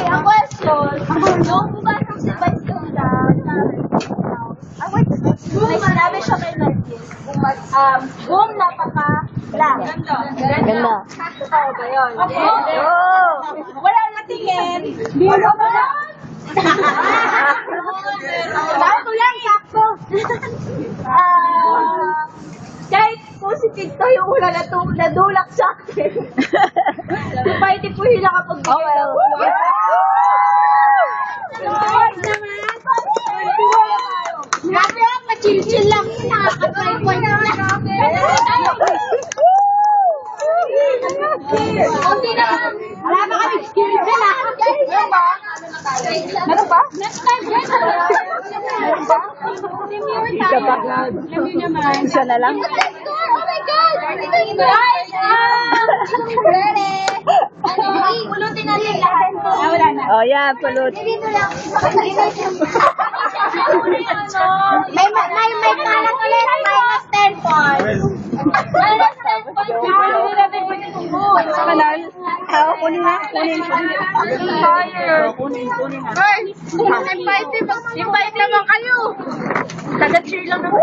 ang question, yung pumasok si Vice Ganda may sinabi siya kay Narcis, boom, napaka-lang. Ganda. Totoo ba yun? Wala natingin. Wala ba na? Sakto lang, sakto. Kahit positive tayo, wala nadulak sa akin. Supaiti po yung nakapagbigay ng grabe ako, pa-chill-chill lang. Nakaka-try point na. Kunti na lang. Wala na kami skill din ah. Meron ba? Next time, guys. Meron ba? Isa na lang. Oh my God! Guys! Ready? Pulutin natin lahat. Wala na. Oh, yeah, pulot. Dito lang. May kalat ulit. Minus 10 points. Minus 10 points. Kanal. Kunin na. Kunin. Invite naman kayo. Taga-cheer lang naman.